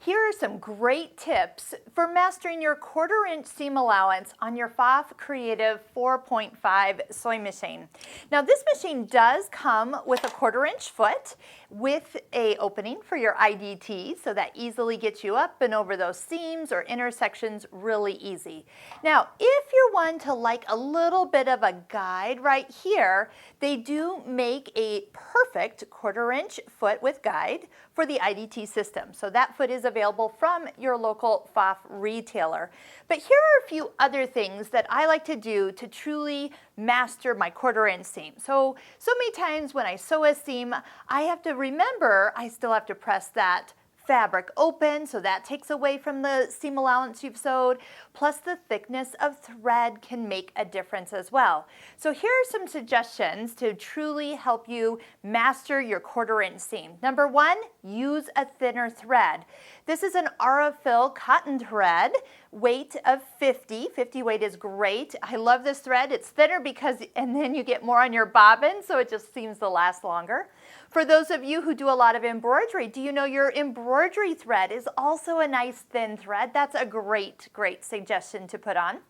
Here are some great tips for mastering your 1/4 inch seam allowance on your Pfaff Creative 4.5 sewing machine. Now this machine does come with a 1/4 inch foot with a opening for your IDT, so that easily gets you up and over those seams or intersections really easy. Now if you're one to like a little bit of a guide right here, they do make a perfect 1/4 inch foot with guide for the IDT system. So that foot is available from your local Pfaff retailer. But here are a few other things that I like to do to truly master my 1/4 inch seam. So many times when I sew a seam, I have to remember I still have to press that fabric open, so that takes away from the seam allowance you've sewed, plus the thickness of thread can make a difference as well. So here are some suggestions to truly help you master your 1/4 inch seam. Number one, use a thinner thread. This is an Aurifil cotton thread, weight of 50. 50 weight is great. I love this thread. It's thinner and then you get more on your bobbin, so it just seems to last longer. For those of you who do a lot of embroidery, do you know your embroidery thread is also a nice thin thread? That's a great suggestion to put on.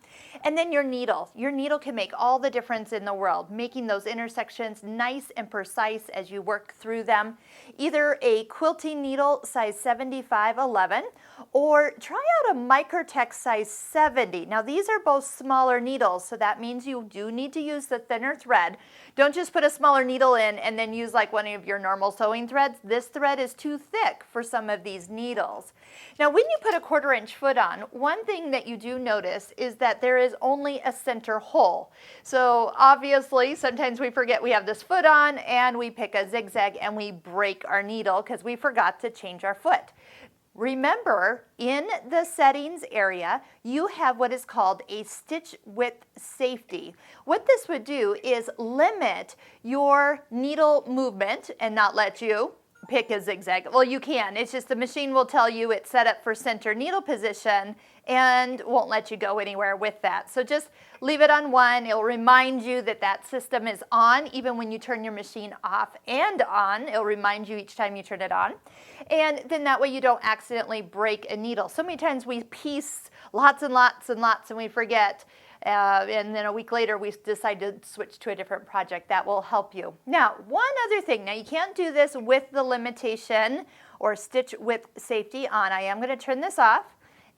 And then your needle. Your needle can make all the difference in the world, making those intersections nice and precise as you work through them. Either a quilting needle size 75/11 or try out a Microtex size 70. Now these are both smaller needles, so that means you do need to use the thinner thread. Don't just put a smaller needle in and then use like one of your normal sewing threads. This thread is too thick for some of these needles. Now when you put a 1/4 inch foot on, one thing that you do notice is that there is only a center hole. So obviously sometimes we forget we have this foot on and we pick a zigzag and we break our needle because we forgot to change our foot. Remember, in the settings area, you have what is called a stitch width safety. What this would do is limit your needle movement and not let you pick a zigzag. Well, you can. It's just the machine will tell you it's set up for center needle position and won't let you go anywhere with that. So just leave it on one. It'll remind you that that system is on even when you turn your machine off and on. It'll remind you each time you turn it on. And then that way you don't accidentally break a needle. So many times we piece lots and lots and lots and we forget. And then a week later we decide to switch to a different project. That will help you. Now, one other thing. Now you can't do this with the limitation or stitch width safety on. I am going to turn this off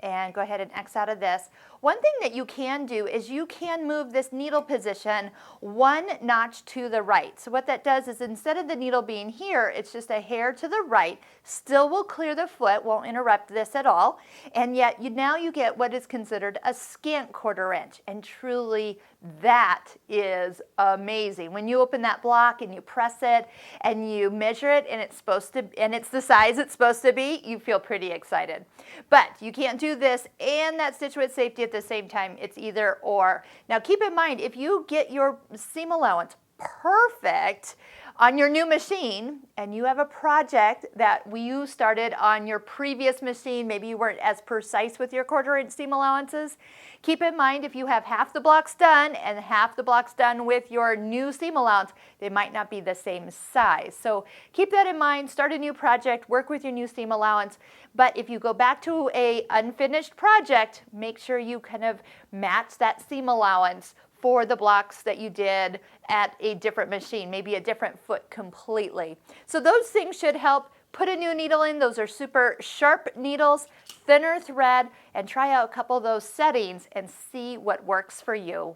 and go ahead and X out of this. One thing that you can do is you can move this needle position one notch to the right. So what that does is instead of the needle being here, it's just a hair to the right, still will clear the foot, won't interrupt this at all, and yet now you get what is considered a scant 1/4 inch, and truly that is amazing. When you open that block and you press it and you measure it and it's the size it's supposed to be, you feel pretty excited. But you can't do this and that stitch width safety at the same time. It's either or. Now keep in mind, if you get your seam allowance perfect on your new machine and you have a project that you started on your previous machine, maybe you weren't as precise with your 1/4 inch seam allowances, keep in mind if you have half the blocks done and half the blocks done with your new seam allowance, they might not be the same size. So keep that in mind, start a new project, work with your new seam allowance, but if you go back to a unfinished project, make sure you kind of match that seam allowance for the blocks that you did at a different machine, maybe a different foot completely. So those things should help. Put a new needle in. Those are super sharp needles, thinner thread, and try out a couple of those settings and see what works for you.